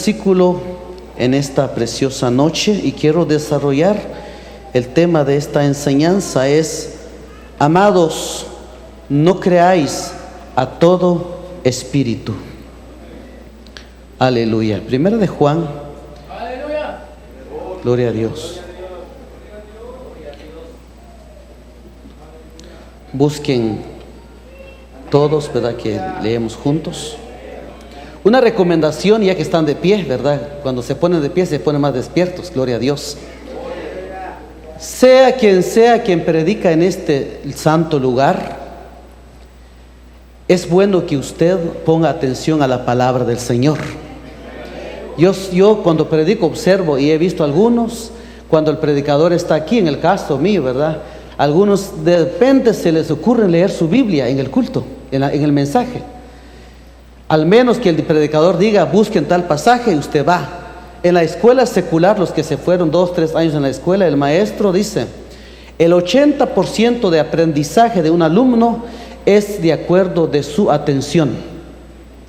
versículo en esta preciosa noche y quiero desarrollar el tema de esta enseñanza es: amados, no creáis a todo espíritu. Aleluya. Primera de Juan. Aleluya. Gloria a Dios. Busquen todos, ¿verdad?, que leemos juntos. Una recomendación, ya que están de pie, ¿verdad? Cuando se ponen de pie se ponen más despiertos, gloria a Dios. Sea quien predica en este santo lugar, es bueno que usted ponga atención a la palabra del Señor. Yo cuando predico observo y he visto algunos, cuando el predicador está aquí, en el caso mío, ¿verdad?, algunos de repente se les ocurre leer su Biblia en el culto, en el mensaje. Al menos que el predicador diga, busquen tal pasaje, y usted va. En la escuela secular, los que se fueron 2, 3 años en la escuela, el maestro dice, el 80% de aprendizaje de un alumno es de acuerdo de su atención.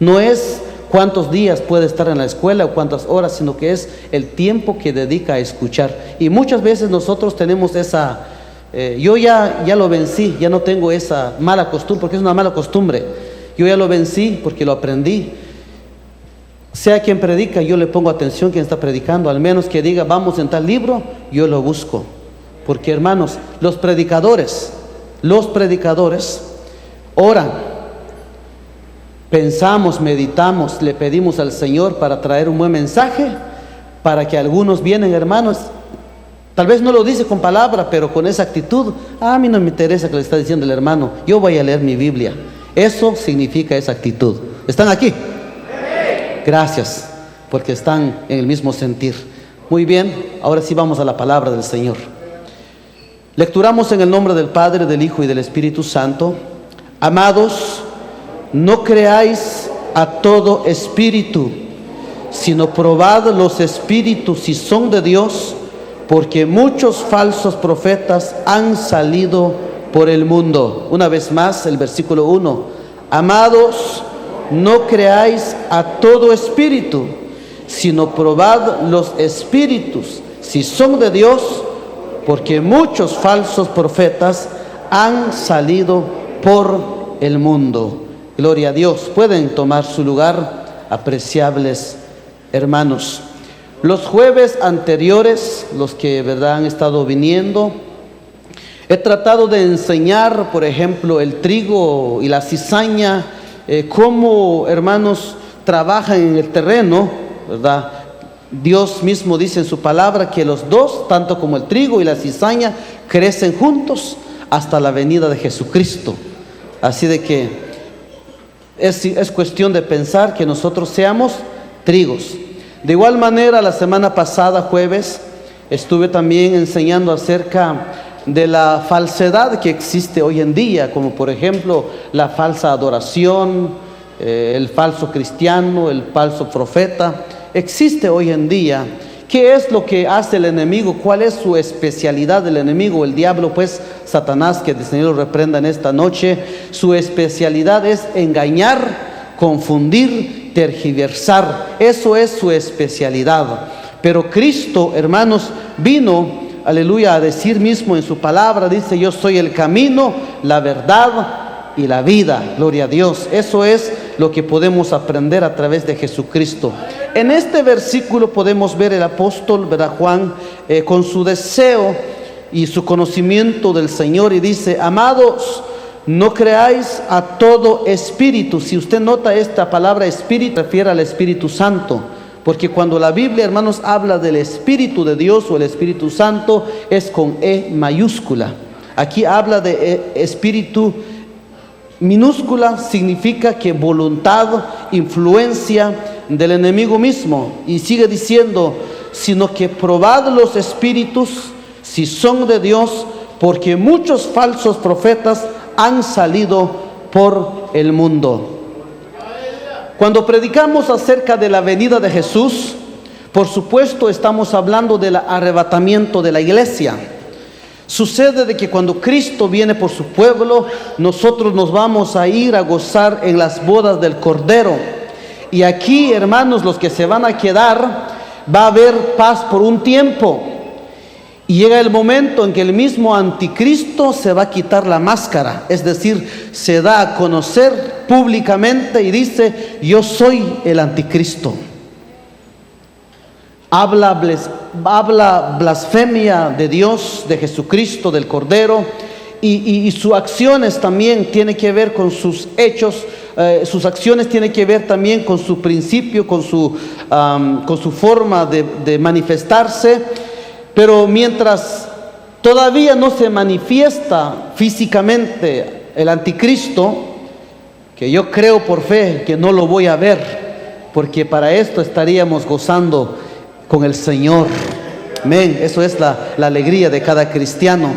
No es cuántos días puede estar en la escuela o cuántas horas, sino que es el tiempo que dedica a escuchar. Y muchas veces nosotros tenemos esa... yo ya lo vencí, ya no tengo esa mala costumbre, porque es una mala costumbre. Yo ya lo vencí porque lo aprendí. Sea quien predica, yo le pongo atención quien está predicando. Al menos que diga, vamos en tal libro, yo lo busco. Porque, hermanos, los predicadores oran, pensamos, meditamos, le pedimos al Señor para traer un buen mensaje, para que algunos vienen, hermanos. Tal vez no lo dice con palabra, pero con esa actitud: a mí no me interesa que le está diciendo el hermano, yo voy a leer mi Biblia. Eso significa esa actitud. ¿Están aquí? Gracias, porque están en el mismo sentir. Muy bien, ahora sí vamos a la palabra del Señor. Lecturamos en el nombre del Padre, del Hijo y del Espíritu Santo. Amados, no creáis a todo espíritu, sino probad los espíritus si son de Dios, porque muchos falsos profetas han salido por el mundo. Una vez más, el versículo 1. Amados, no creáis a todo espíritu, sino probad los espíritus si son de Dios, porque muchos falsos profetas han salido por el mundo. Gloria a Dios. Pueden tomar su lugar, apreciables hermanos. Los jueves anteriores, los que, ¿verdad?, han estado viniendo, he tratado de enseñar, por ejemplo, el trigo y la cizaña, cómo, hermanos, trabajan en el terreno, ¿verdad? Dios mismo dice en su palabra que los dos, tanto como el trigo y la cizaña, crecen juntos hasta la venida de Jesucristo. Así de que es cuestión de pensar que nosotros seamos trigos. De igual manera, la semana pasada, jueves, estuve también enseñando acerca de la falsedad que existe hoy en día, como por ejemplo la falsa adoración, el falso cristiano, el falso profeta. Existe hoy en día. ¿Qué es lo que hace el enemigo? ¿Cuál es su especialidad del enemigo? El diablo, pues, Satanás, que el Señor lo reprenda en esta noche, su especialidad es engañar, confundir, tergiversar. Eso es su especialidad. Pero Cristo, hermanos, vino, aleluya, a decir mismo en su palabra, dice: yo soy el camino, la verdad y la vida. Gloria a Dios. Eso es lo que podemos aprender a través de Jesucristo. En este versículo podemos ver el apóstol, ¿verdad?, Juan, con su deseo y su conocimiento del Señor, y dice: amados, no creáis a todo espíritu. Si usted nota, esta palabra espíritu refiere al Espíritu Santo. Porque cuando la Biblia, hermanos, habla del Espíritu de Dios o el Espíritu Santo, es con E mayúscula. Aquí habla de espíritu minúscula, significa que voluntad, influencia del enemigo mismo. Y sigue diciendo: sino que probad los espíritus si son de Dios, porque muchos falsos profetas han salido por el mundo. Cuando predicamos acerca de la venida de Jesús, por supuesto estamos hablando del arrebatamiento de la iglesia. Sucede de que cuando Cristo viene por su pueblo, nosotros nos vamos a ir a gozar en las bodas del Cordero. Y aquí, hermanos, los que se van a quedar, va a haber paz por un tiempo. Y llega el momento en que el mismo anticristo se va a quitar la máscara, es decir, se da a conocer públicamente y dice: yo soy el anticristo. Habla blasfemia de Dios, de Jesucristo, del Cordero, y sus acciones también tienen que ver con sus hechos. Sus acciones tienen que ver también con su principio, con su forma de manifestarse. Pero mientras todavía no se manifiesta físicamente el anticristo, que yo creo por fe que no lo voy a ver, porque para esto estaríamos gozando con el Señor. Amén. Eso es la alegría de cada cristiano.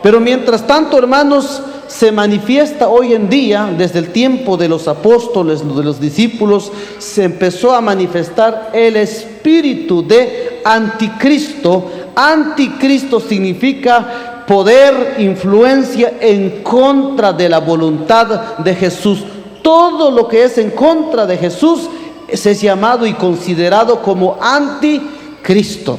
Pero mientras tanto, hermanos, se manifiesta hoy en día, desde el tiempo de los apóstoles, de los discípulos, se empezó a manifestar el espíritu de anticristo. Anticristo significa poder, influencia en contra de la voluntad de Jesús. Todo lo que es en contra de Jesús es llamado y considerado como anticristo.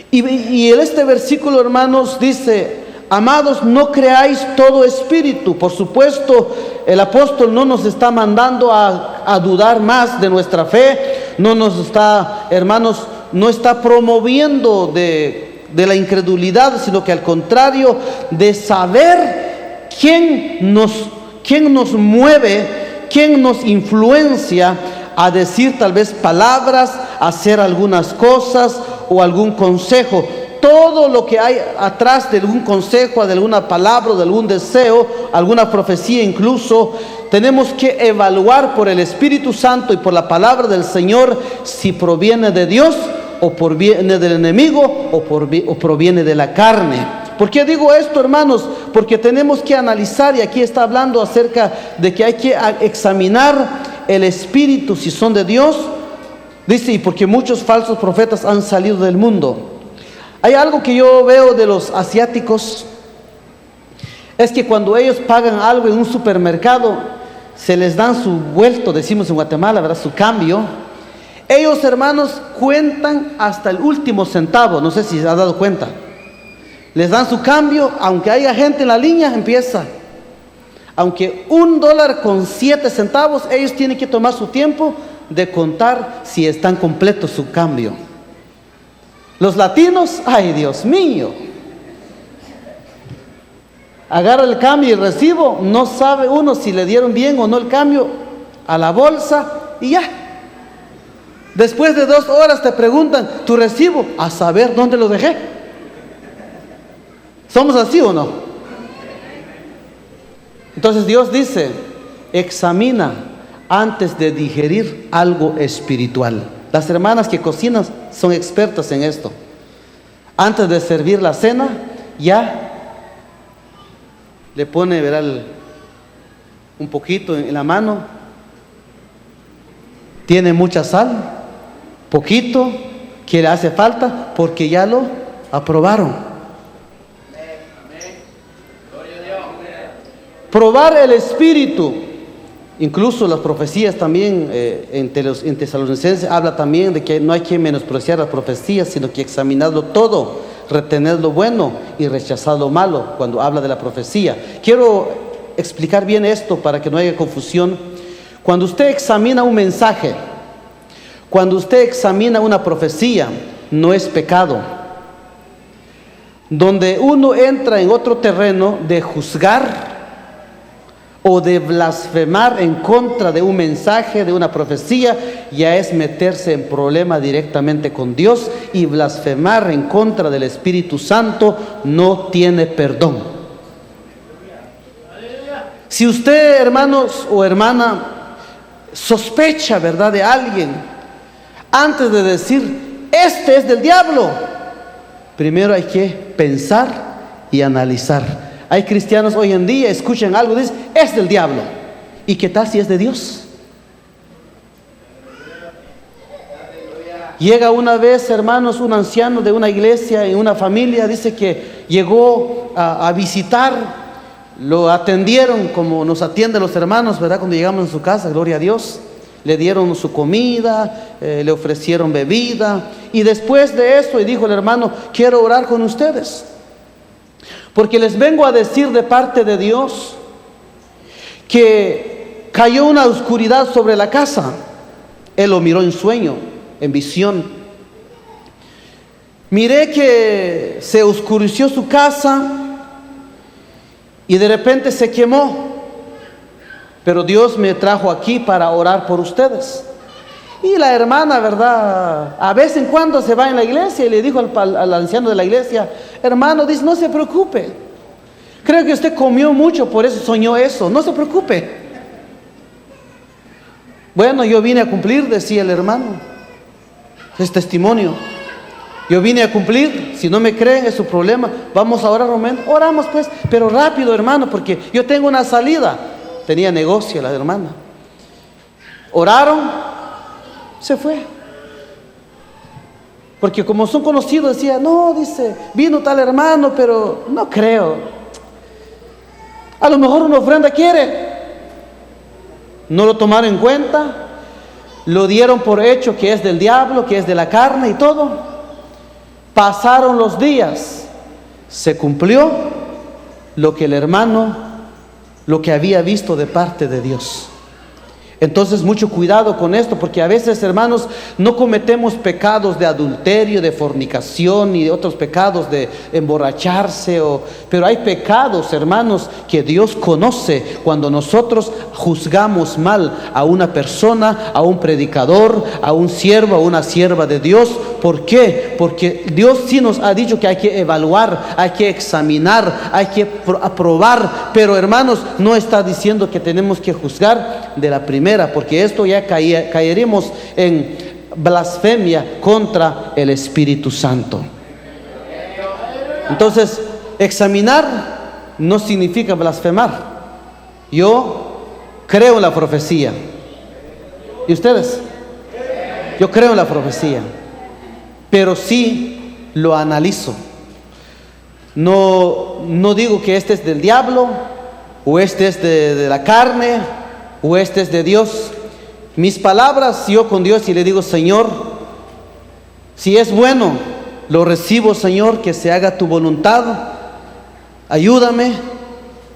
Y en este versículo, hermanos, dice: amados, no creáis todo espíritu. Por supuesto, el apóstol no nos está mandando a dudar más de nuestra fe. No nos está, hermanos, no está promoviendo de la incredulidad, sino que al contrario, de saber quién nos mueve, quién nos influencia a decir tal vez palabras, a hacer algunas cosas o algún consejo. Todo lo que hay atrás de algún consejo, de alguna palabra, de algún deseo, alguna profecía incluso, tenemos que evaluar por el Espíritu Santo y por la palabra del Señor si proviene de Dios o proviene del enemigo o proviene de la carne. ¿Por qué digo esto, hermanos? Porque tenemos que analizar, y aquí está hablando acerca de que hay que examinar el espíritu si son de Dios. Dice: y porque muchos falsos profetas han salido del mundo. Hay algo que yo veo de los asiáticos, es que cuando ellos pagan algo en un supermercado, se les dan su vuelto, decimos en Guatemala, ¿verdad? Su cambio. Ellos, hermanos, cuentan hasta el último centavo. No sé si se ha dado cuenta. Les dan su cambio, aunque haya gente en la línea, empieza. Aunque $1.07, ellos tienen que tomar su tiempo de contar si están completos su cambio. Los latinos, ay Dios mío, agarra el cambio y el recibo, no sabe uno si le dieron bien o no el cambio, a la bolsa y ya. Después de 2 horas te preguntan tu recibo, a saber dónde lo dejé. ¿Somos así o no? Entonces Dios dice: examina antes de digerir algo espiritual. Las hermanas que cocinan son expertas en esto. Antes de servir la cena, ya le pone, verá, un poquito en la mano. Tiene mucha sal, poquito, que le hace falta, porque ya lo aprobaron. Probar el espíritu. Incluso las profecías también, en Tesalonicenses habla también de que no hay que menospreciar las profecías, sino que examinarlo todo, retener lo bueno y rechazar lo malo cuando habla de la profecía. Quiero explicar bien esto para que no haya confusión. Cuando usted examina un mensaje, cuando usted examina una profecía, no es pecado. Donde uno entra en otro terreno de juzgar o de blasfemar en contra de un mensaje, de una profecía, ya es meterse en problema directamente con Dios, y blasfemar en contra del Espíritu Santo no tiene perdón. Si usted, hermanos o hermana, sospecha, ¿verdad?, de alguien, antes de decir este es del diablo, primero hay que pensar y analizar. Hay cristianos hoy en día, escuchan algo y dicen, es del diablo. ¿Y qué tal si es de Dios? Llega una vez, hermanos, un anciano de una iglesia, en una familia, dice que llegó a visitar, lo atendieron como nos atienden los hermanos, ¿verdad? Cuando llegamos a su casa, gloria a Dios. le dieron su comida, le ofrecieron bebida. Y después de eso, y dijo el hermano, quiero orar con ustedes, porque les vengo a decir de parte de Dios que cayó una oscuridad sobre la casa. Él lo miró en sueño, en visión. Miré que se oscureció su casa y de repente se quemó. Pero Dios me trajo aquí para orar por ustedes. Y la hermana, ¿verdad? A vez en cuando se va en la iglesia y le dijo al anciano de la iglesia, hermano, dice, no se preocupe. Creo que usted comió mucho, por eso soñó eso. No se preocupe. Bueno, yo vine a cumplir, decía el hermano. Es testimonio. Yo vine a cumplir. Si no me creen, es su problema. Vamos a orar, Román. Oramos pues, pero rápido, hermano, porque yo tengo una salida. Tenía negocio la hermana. Oraron, se fue. Porque como son conocidos, decía, no, dice, vino tal hermano, pero no creo. A lo mejor una ofrenda quiere. No lo tomaron en cuenta. Lo dieron por hecho que es del diablo, que es de la carne y todo. Pasaron los días. Se cumplió lo que el hermano, lo que había visto de parte de Dios. Entonces mucho cuidado con esto, porque a veces, hermanos, no cometemos pecados de adulterio, de fornicación y de otros pecados de emborracharse, pero hay pecados, hermanos, que Dios conoce cuando nosotros juzgamos mal a una persona, a un predicador, a un siervo, a una sierva de Dios. ¿Por qué? Porque Dios sí nos ha dicho que hay que evaluar, hay que examinar, hay que aprobar, pero hermanos, no está diciendo que tenemos que juzgar de la primera, porque esto ya caeremos en blasfemia contra el Espíritu Santo. Entonces, examinar no significa blasfemar. Yo creo en la profecía. ¿Y ustedes? Yo creo en la profecía, pero sí lo analizo. No digo que este es del diablo, o este es de la carne, o este es de Dios. Mis palabras, yo con Dios y le digo, Señor, si es bueno, lo recibo, Señor, que se haga tu voluntad. Ayúdame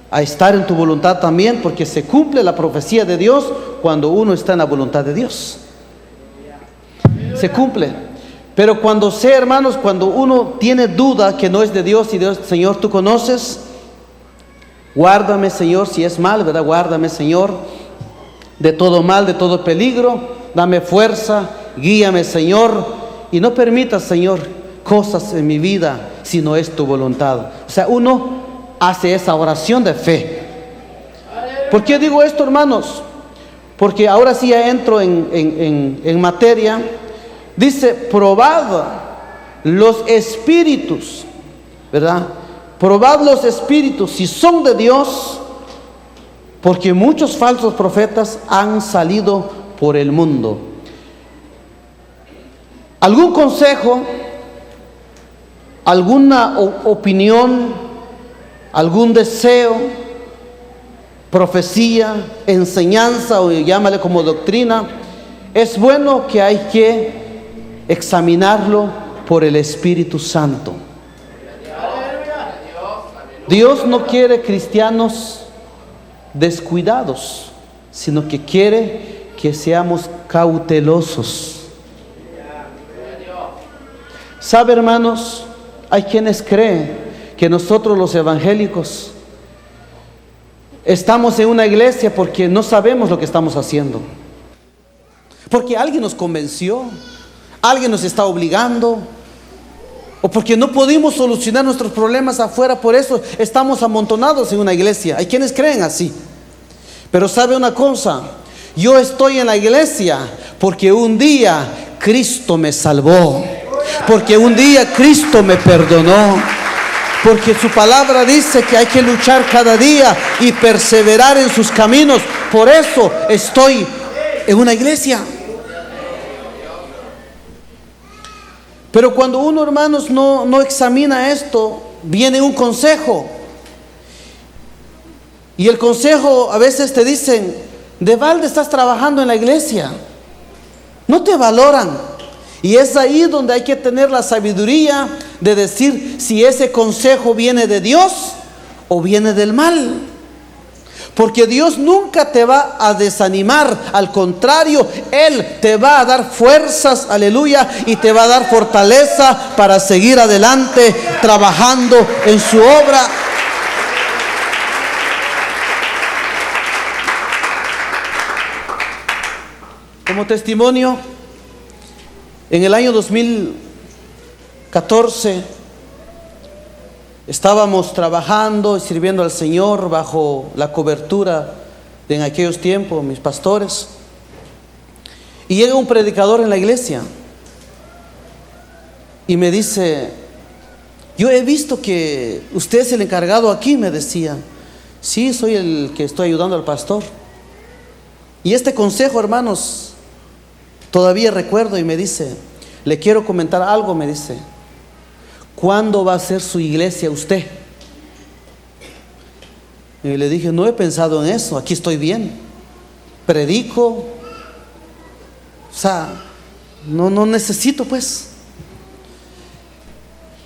a estar en tu voluntad también, porque se cumple la profecía de Dios cuando uno está en la voluntad de Dios. Se cumple. Pero cuando sé, hermanos, cuando uno tiene duda que no es de Dios y Dios, Señor, tú conoces, guárdame, Señor, si es mal, ¿verdad? Guárdame, Señor, de todo mal, de todo peligro. Dame fuerza, guíame, Señor, y no permitas, Señor, cosas en mi vida si no es tu voluntad. O sea, uno hace esa oración de fe. ¿Por qué digo esto, hermanos? Porque ahora sí ya entro en materia. Dice, probad los espíritus, ¿verdad? Probad los espíritus si son de Dios, porque muchos falsos profetas han salido por el mundo. ¿Algún consejo, alguna opinión, algún deseo, profecía, enseñanza, o llámale como doctrina? Es bueno que hay que examinarlo por el Espíritu Santo. Dios no quiere cristianos descuidados, sino que quiere que seamos cautelosos. ¿Sabe, hermanos? Hay quienes creen que nosotros los evangélicos estamos en una iglesia porque no sabemos lo que estamos haciendo, porque alguien nos convenció, alguien nos está obligando, o porque no pudimos solucionar nuestros problemas afuera, por eso estamos amontonados en una iglesia. Hay quienes creen así. Pero sabe una cosa, yo estoy en la iglesia porque un día Cristo me salvó, porque un día Cristo me perdonó, porque su palabra dice que hay que luchar cada día y perseverar en sus caminos. Por eso estoy en una iglesia. Pero cuando uno, hermanos, no examina esto, viene un consejo. Y el consejo a veces te dicen, De balde estás trabajando en la iglesia. No te valoran. Y es ahí donde hay que tener la sabiduría de decir si ese consejo viene de Dios o viene del mal. Porque Dios nunca te va a desanimar, al contrario, Él te va a dar fuerzas, aleluya, y te va a dar fortaleza para seguir adelante trabajando en su obra. Como testimonio, en el año 2014 estábamos trabajando y sirviendo al Señor bajo la cobertura de en aquellos tiempos mis pastores. Y llega un predicador en la iglesia y me dice: yo he visto que usted es el encargado aquí, me decía. Sí, soy el que estoy ayudando al pastor. Y este consejo, hermanos, todavía recuerdo, y me dice: le quiero comentar algo, me dice. ¿Cuándo va a ser su iglesia usted? Y le dije: no he pensado en eso, aquí estoy bien, predico, o sea, no necesito pues.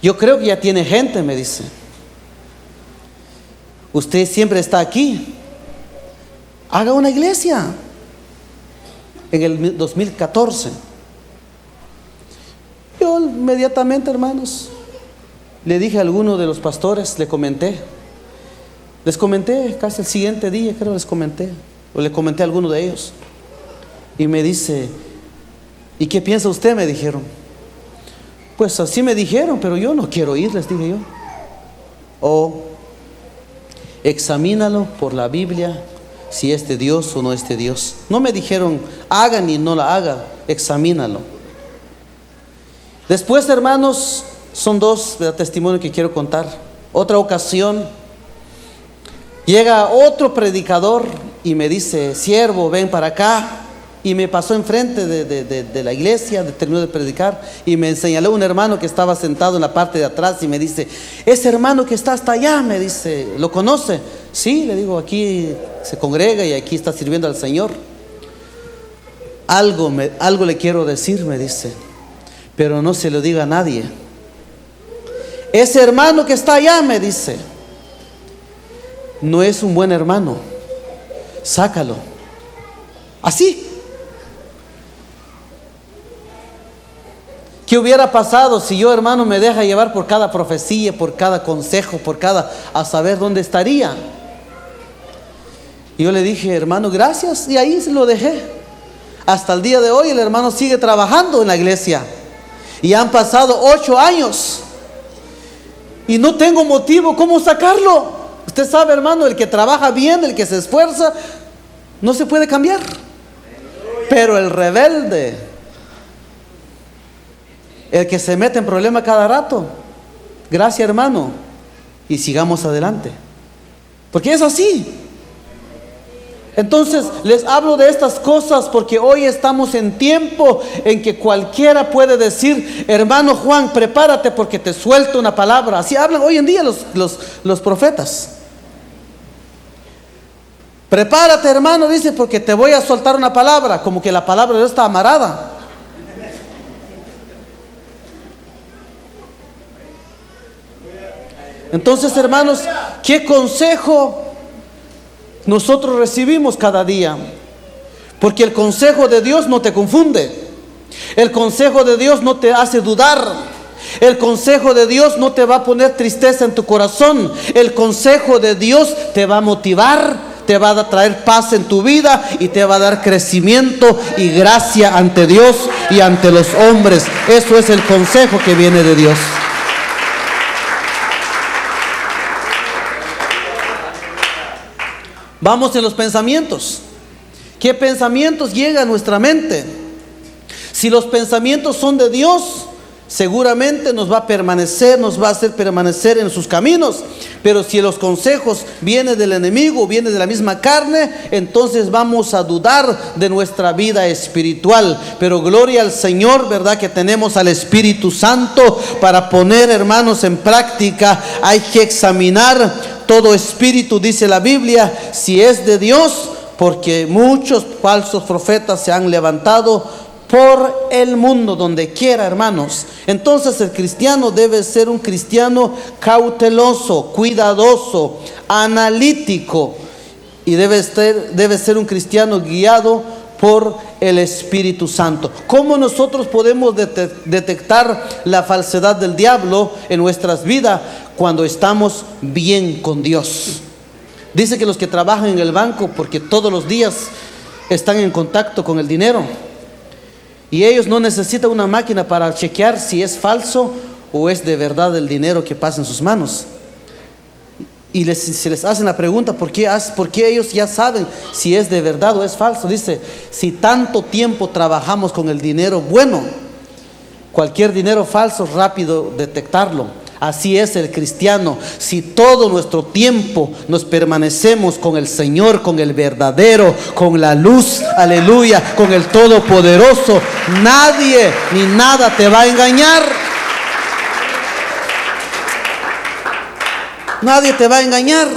Yo creo que ya tiene gente, me dice. Usted siempre está aquí, haga una iglesia. En el 2014 yo inmediatamente, hermanos, le dije a alguno de los pastores, les comenté casi el siguiente día, creo les comenté a alguno de ellos. Y me dice: ¿y qué piensa usted?, me dijeron. Pues así me dijeron, pero yo no quiero ir, les dije yo. Examínalo por la Biblia, si es de Dios o no es de Dios. No me dijeron haga ni no la haga, examínalo. Después, hermanos, son dos testimonios que quiero contar. Otra ocasión, llega otro predicador y me dice: siervo, ven para acá. Y me pasó enfrente de la iglesia, terminó de predicar, y me señaló un hermano que estaba sentado en la parte de atrás y me dice: ese hermano que está hasta allá, me dice, ¿lo conoce? Sí, le digo, aquí se congrega y aquí está sirviendo al Señor. Algo le quiero decir, me dice, pero no se lo diga a nadie. Ese hermano que está allá, me dice, no es un buen hermano, sácalo. Así. ¿Qué hubiera pasado si yo, hermano, me deja llevar por cada profecía, por cada consejo, a saber dónde estaría? Y yo le dije: hermano, gracias, y ahí se lo dejé. Hasta el día de hoy el hermano sigue trabajando en la iglesia. Y han pasado 8 años. Y no tengo motivo cómo sacarlo. Usted sabe, hermano, el que trabaja bien, el que se esfuerza, no se puede cambiar. Pero el rebelde, el que se mete en problemas cada rato, gracias, hermano, y sigamos adelante. Porque es así. Entonces les hablo de estas cosas porque hoy estamos en tiempo en que cualquiera puede decir: hermano Juan, prepárate porque te suelto una palabra. Así hablan hoy en día los profetas. Prepárate, hermano, dice, porque te voy a soltar una palabra. Como que la palabra de Dios está amarrada. Entonces, hermanos, ¿qué consejo nosotros recibimos cada día? Porque el consejo de Dios no te confunde. El consejo de Dios no te hace dudar. El consejo de Dios no te va a poner tristeza en tu corazón. El consejo de Dios te va a motivar, te va a traer paz en tu vida y te va a dar crecimiento y gracia ante Dios y ante los hombres. Eso es el consejo que viene de Dios. Vamos en los pensamientos. ¿Qué pensamientos llegan a nuestra mente? Si los pensamientos son de Dios, seguramente nos va a hacer permanecer en sus caminos. Pero si los consejos vienen del enemigo, vienen de la misma carne, entonces vamos a dudar de nuestra vida espiritual. Pero gloria al Señor, ¿verdad? Que tenemos al Espíritu Santo para poner, hermanos, en práctica. Hay que examinar todo espíritu, dice la Biblia, si es de Dios, porque muchos falsos profetas se han levantado por el mundo, donde quiera, hermanos. Entonces el cristiano debe ser un cristiano cauteloso, cuidadoso, analítico, y debe ser un cristiano guiado por el Espíritu Santo. ¿Cómo nosotros podemos detectar la falsedad del diablo en nuestras vidas? Cuando estamos bien con Dios. Dice que los que trabajan en el banco, porque todos los días están en contacto con el dinero, y ellos no necesitan una máquina para chequear si es falso o es de verdad el dinero que pasa en sus manos. Y se les hacen la pregunta, ¿por qué ellos ya saben si es de verdad o es falso? Dice, si tanto tiempo trabajamos con el dinero bueno, cualquier dinero falso, rápido detectarlo. Así es el cristiano. Si todo nuestro tiempo nos permanecemos con el Señor, con el verdadero, con la luz, aleluya, con el Todopoderoso, nadie ni nada te va a engañar. Nadie te va a engañar.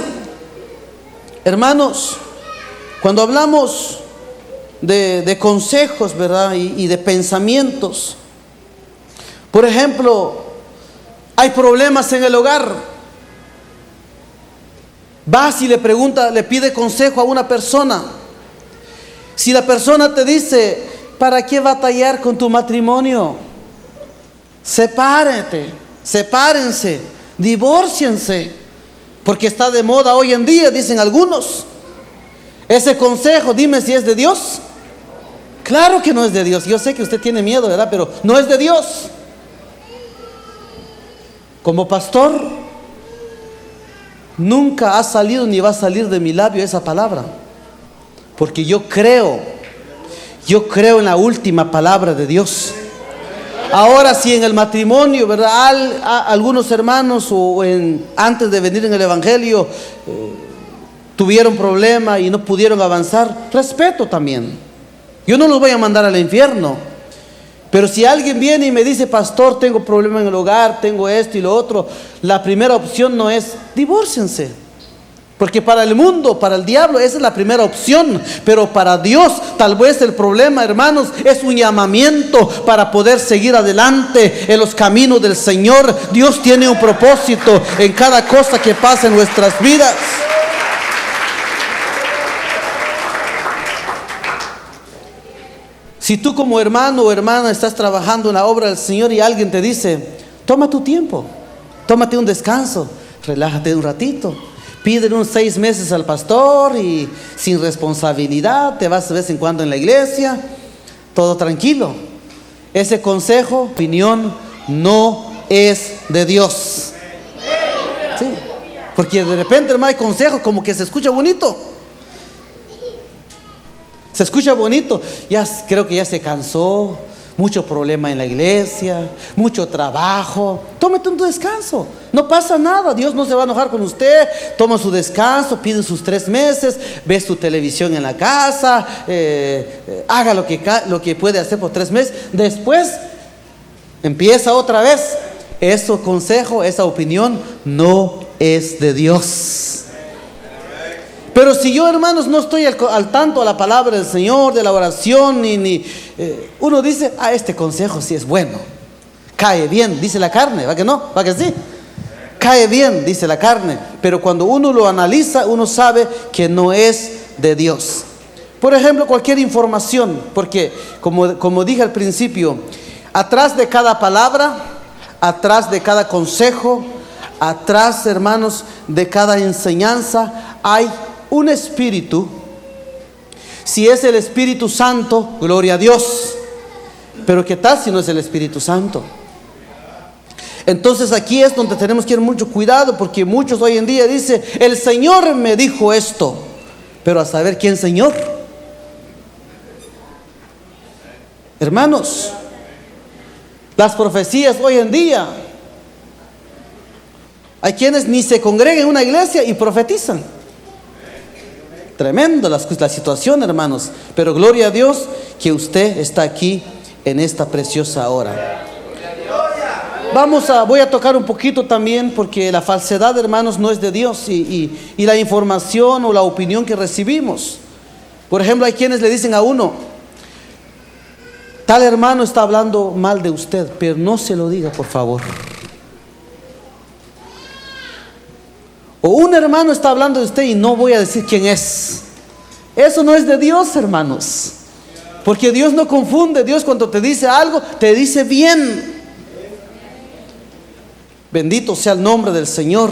Hermanos, cuando hablamos de consejos, ¿verdad? Y de pensamientos, por ejemplo, hay problemas en el hogar. Vas y le pide consejo a una persona. Si la persona te dice, ¿para qué batallar con tu matrimonio? Sepárense, divórciense. Porque está de moda hoy en día, dicen algunos. Ese consejo, dime si es de Dios. Claro que no es de Dios. Yo sé que usted tiene miedo, ¿verdad? Pero no es de Dios. Como pastor, nunca ha salido ni va a salir de mi labio esa palabra. Porque yo creo en la última palabra de Dios. Ahora, si en el matrimonio, ¿verdad? Algunos hermanos antes de venir en el Evangelio tuvieron problema y no pudieron avanzar, respeto también. Yo no los voy a mandar al infierno. Pero si alguien viene y me dice, pastor, tengo problema en el hogar, tengo esto y lo otro, la primera opción no es divórciense. Porque para el mundo, para el diablo, esa es la primera opción. Pero para Dios, tal vez el problema, hermanos, es un llamamiento para poder seguir adelante en los caminos del Señor. Dios tiene un propósito en cada cosa que pasa en nuestras vidas. Si tú como hermano o hermana estás trabajando en la obra del Señor y alguien te dice, toma tu tiempo, tómate un descanso, relájate un ratito. Pídele unos 6 meses al pastor y sin responsabilidad, te vas de vez en cuando en la iglesia, todo tranquilo. Ese consejo, opinión, no es de Dios. Sí, porque de repente, hermano, hay consejos como que se escucha bonito. Se escucha bonito, creo que ya se cansó, mucho problema en la iglesia, mucho trabajo. Tómate un descanso, no pasa nada, Dios no se va a enojar con usted. Toma su descanso, pide sus 3 meses, ve su televisión en la casa, haga lo que puede hacer por 3 meses. Después empieza otra vez. Ese consejo, esa opinión no es de Dios. Pero si yo, hermanos, no estoy al tanto a la palabra del Señor, de la oración, uno dice, este consejo sí es bueno, cae bien, dice la carne, ¿va que no? ¿Va que sí? Cae bien, dice la carne, pero cuando uno lo analiza, uno sabe que no es de Dios. Por ejemplo, cualquier información, porque como dije al principio, atrás de cada palabra, atrás de cada consejo, atrás, hermanos, de cada enseñanza, hay un espíritu. Si es el Espíritu Santo, gloria a Dios. Pero ¿qué tal si no es el Espíritu Santo? Entonces aquí es donde tenemos que tener mucho cuidado, porque muchos hoy en día dicen, el Señor me dijo esto, pero a saber quién Señor. Hermanos, las profecías hoy en día, hay quienes ni se congregan en una iglesia y profetizan. Tremendo la situación, hermanos, pero gloria a Dios que usted está aquí en esta preciosa hora. Voy a tocar un poquito también, porque la falsedad, hermanos, no es de Dios, y la información o la opinión que recibimos. Por ejemplo, hay quienes le dicen a uno: tal hermano está hablando mal de usted, pero no se lo diga, por favor. O un hermano está hablando de usted y no voy a decir quién es. Eso no es de Dios, hermanos. Porque Dios no confunde. Dios, cuando te dice algo, te dice bien. Bendito sea el nombre del Señor.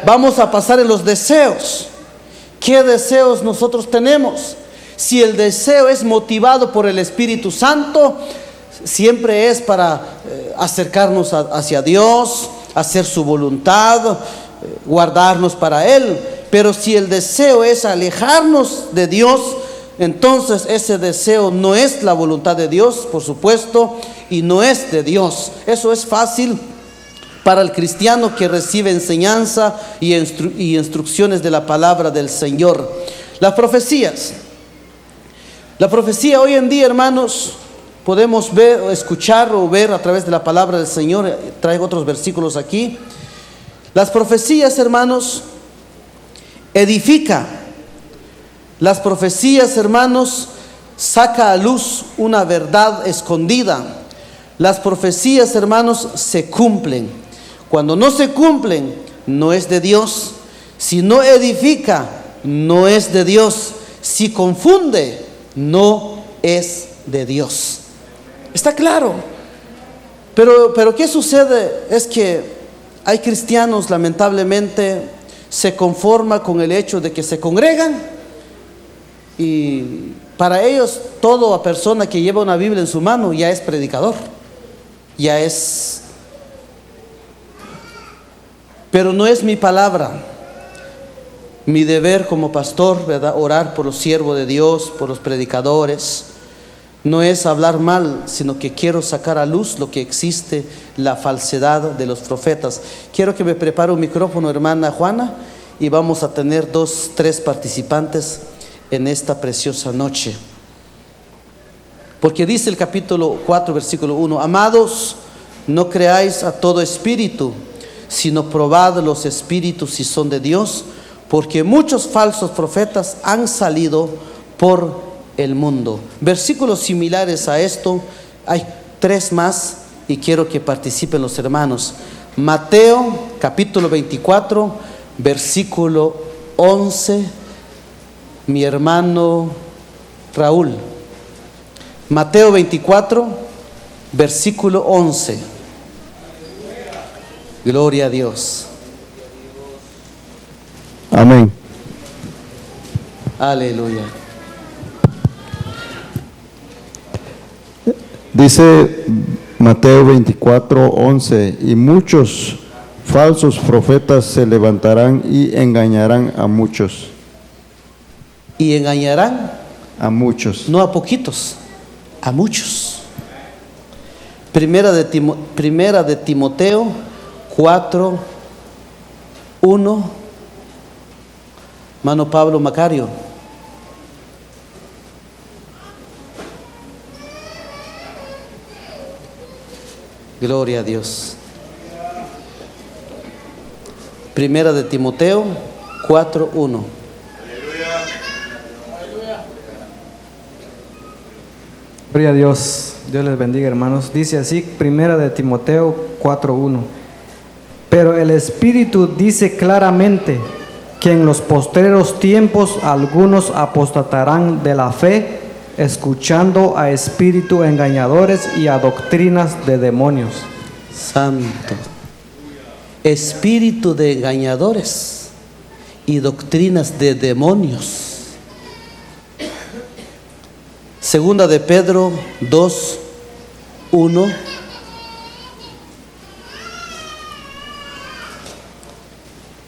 Vamos a pasar en los deseos. ¿Qué deseos nosotros tenemos? Si el deseo es motivado por el Espíritu Santo, siempre es para acercarnos hacia Dios, hacer su voluntad, guardarnos para Él. Pero si el deseo es alejarnos de Dios, entonces ese deseo no es la voluntad de Dios, por supuesto, y no es de Dios. Eso es fácil para el cristiano que recibe enseñanza y instrucciones de la palabra del Señor. Las profecías. La profecía hoy en día, hermanos, podemos ver, escuchar o ver a través de la palabra del Señor. Traigo otros versículos aquí. Las profecías, hermanos, edifica. Las profecías, hermanos, saca a luz una verdad escondida. Las profecías, hermanos, se cumplen. Cuando no se cumplen, no es de Dios. Si no edifica, no es de Dios. Si confunde, no es de Dios. Está claro. Pero ¿qué sucede? Es que hay cristianos, lamentablemente, se conforman con el hecho de que se congregan, y para ellos toda persona que lleva una Biblia en su mano ya es predicador, ya es. Pero no es mi palabra. Mi deber como pastor, ¿verdad?, orar por los siervos de Dios, por los predicadores. No es hablar mal, sino que quiero sacar a luz lo que existe, la falsedad de los profetas. Quiero que me prepare un micrófono, hermana Juana, y vamos a tener 3 participantes en esta preciosa noche. Porque dice el capítulo 4, versículo 1: amados, no creáis a todo espíritu, sino probad los espíritus si son de Dios, porque muchos falsos profetas han salido por el mundo. Versículos similares a esto, hay 3 más y quiero que participen los hermanos. Mateo capítulo 24, versículo 11, mi hermano Raúl. Mateo 24, versículo 11. Gloria a Dios. Amén. Aleluya. Dice Mateo 24, 11: y muchos falsos profetas se levantarán y engañarán a muchos. Y engañarán A muchos. no a poquitos, a muchos. Primera de Timoteo 4, 1. Mano Pablo Macario. Gloria a Dios. Primera de Timoteo 4, 1. Gloria a Dios. Dios les bendiga, hermanos. Dice así, Primera de Timoteo 4:1. Pero el Espíritu dice claramente que en los postreros tiempos algunos apostatarán de la fe, escuchando a espíritus engañadores y a doctrinas de demonios. Santo. Espíritu de engañadores y doctrinas de demonios. Segunda de Pedro 2, 1.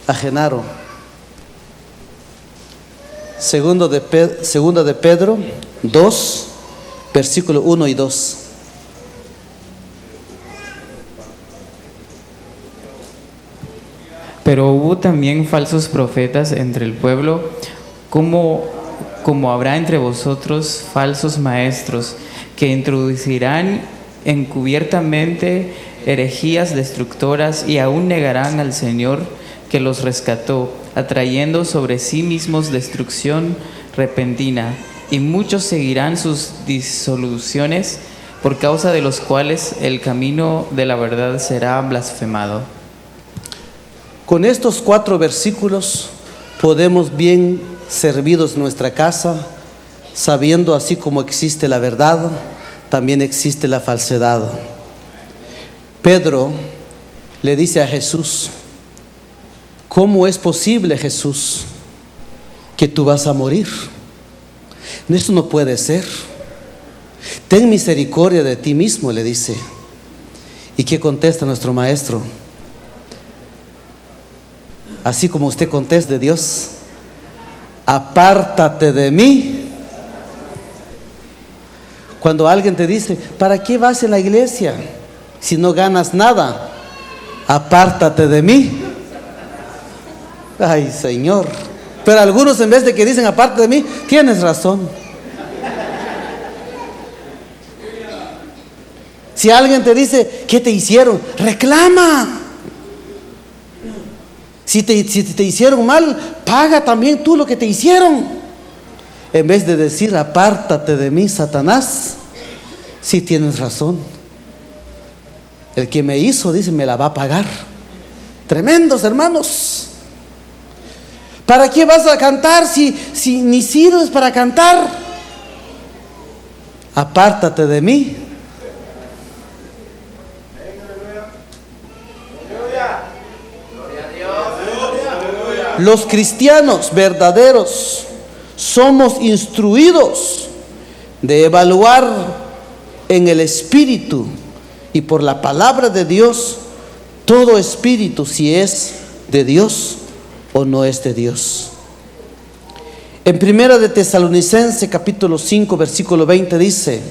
A Genaro. Segunda de Pedro 2, versículo 1 y 2. Pero hubo también falsos profetas entre el pueblo, como habrá entre vosotros falsos maestros, que introducirán encubiertamente herejías destructoras y aún negarán al Señor que los rescató, atrayendo sobre sí mismos destrucción, repentina, y muchos seguirán sus disoluciones, por causa de los cuales el camino de la verdad será blasfemado. Con estos 4 versículos podemos bien servidos en nuestra casa, sabiendo así como existe la verdad, también existe la falsedad. Pedro le dice a Jesús: ¿cómo es posible, Jesús, que tú vas a morir? Esto no puede ser. Ten misericordia de ti mismo, le dice. ¿Y qué contesta nuestro maestro? Así como usted contesta de Dios: apártate de mí. Cuando alguien te dice: ¿para qué vas a la iglesia si no ganas nada? Apártate de mí. Ay, Señor. Pero algunos, en vez de que dicen apártate de mí, tienes razón. Si alguien te dice: ¿qué te hicieron? Reclama. Si te hicieron mal, paga también tú lo que te hicieron. En vez de decir: apártate de mí, Satanás, sí tienes razón. El que me hizo, dice, me la va a pagar. Tremendos hermanos. ¿Para qué vas a cantar si ni sirves para cantar? Apártate de mí. Los cristianos verdaderos somos instruidos de evaluar en el Espíritu y por la palabra de Dios todo espíritu, si es de Dios o no es de Dios. En Primera de Tesalonicenses capítulo 5 versículo 20 dice: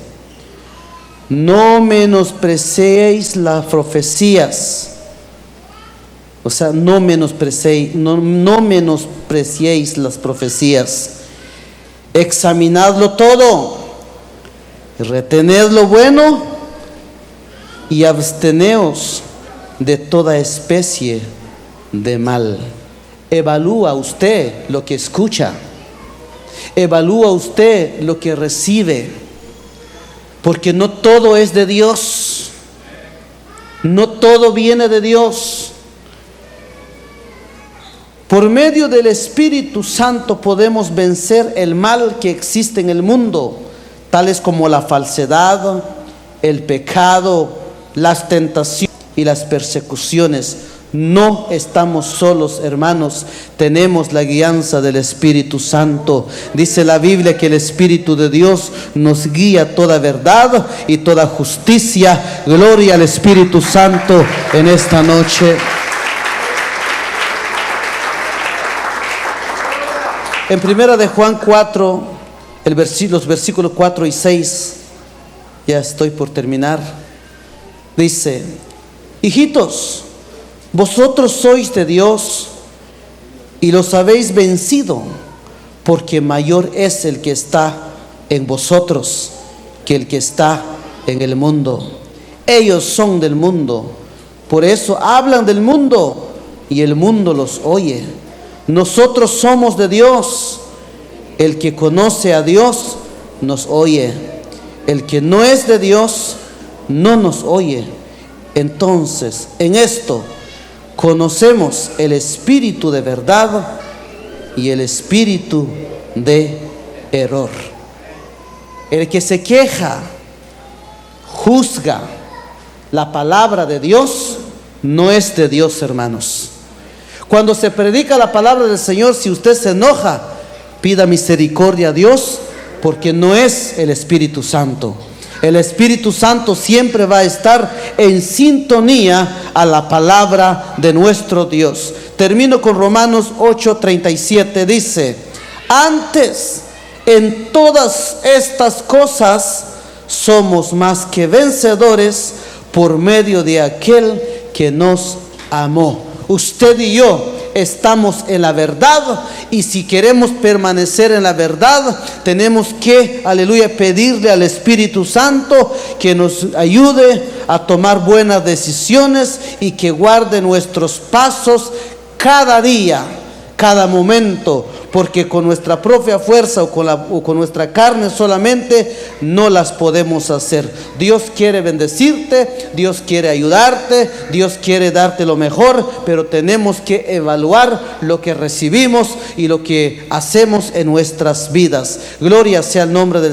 no menospreciéis las profecías. O sea, no menospreciéis las profecías. Examinadlo todo, retened lo bueno y absteneos de toda especie de mal. Evalúa usted lo que escucha, evalúa usted lo que recibe, porque no todo es de Dios, no todo viene de Dios. Por medio del Espíritu Santo podemos vencer el mal que existe en el mundo, tales como la falsedad, el pecado, las tentaciones y las persecuciones. No estamos solos, hermanos, tenemos la guianza del Espíritu Santo. Dice la Biblia que el Espíritu de Dios nos guía a toda verdad y toda justicia. Gloria al Espíritu Santo en esta noche. En Primera de Juan 4, los versículos 4 y 6, ya estoy por terminar, dice: hijitos, vosotros sois de Dios y los habéis vencido, porque mayor es el que está en vosotros que el que está en el mundo. Ellos son del mundo, por eso hablan del mundo y el mundo los oye. Nosotros somos de Dios. El que conoce a Dios nos oye. El que no es de Dios no nos oye. Entonces, en esto conocemos el espíritu de verdad y el espíritu de error. El que se queja, juzga la palabra de Dios, no es de Dios, hermanos. Cuando se predica la palabra del Señor, si usted se enoja, pida misericordia a Dios, porque no es el Espíritu Santo. El Espíritu Santo siempre va a estar en sintonía a la palabra de nuestro Dios. Termino con Romanos 8:37, dice: antes, en todas estas cosas somos más que vencedores por medio de aquel que nos amó. Usted y yo estamos en la verdad, y si queremos permanecer en la verdad, tenemos que, aleluya, pedirle al Espíritu Santo que nos ayude a tomar buenas decisiones y que guarde nuestros pasos cada día cada momento, porque con nuestra propia fuerza o con nuestra carne solamente no las podemos hacer. Dios quiere bendecirte, Dios quiere ayudarte, Dios quiere darte lo mejor, pero tenemos que evaluar lo que recibimos y lo que hacemos en nuestras vidas. Gloria sea el nombre del Señor.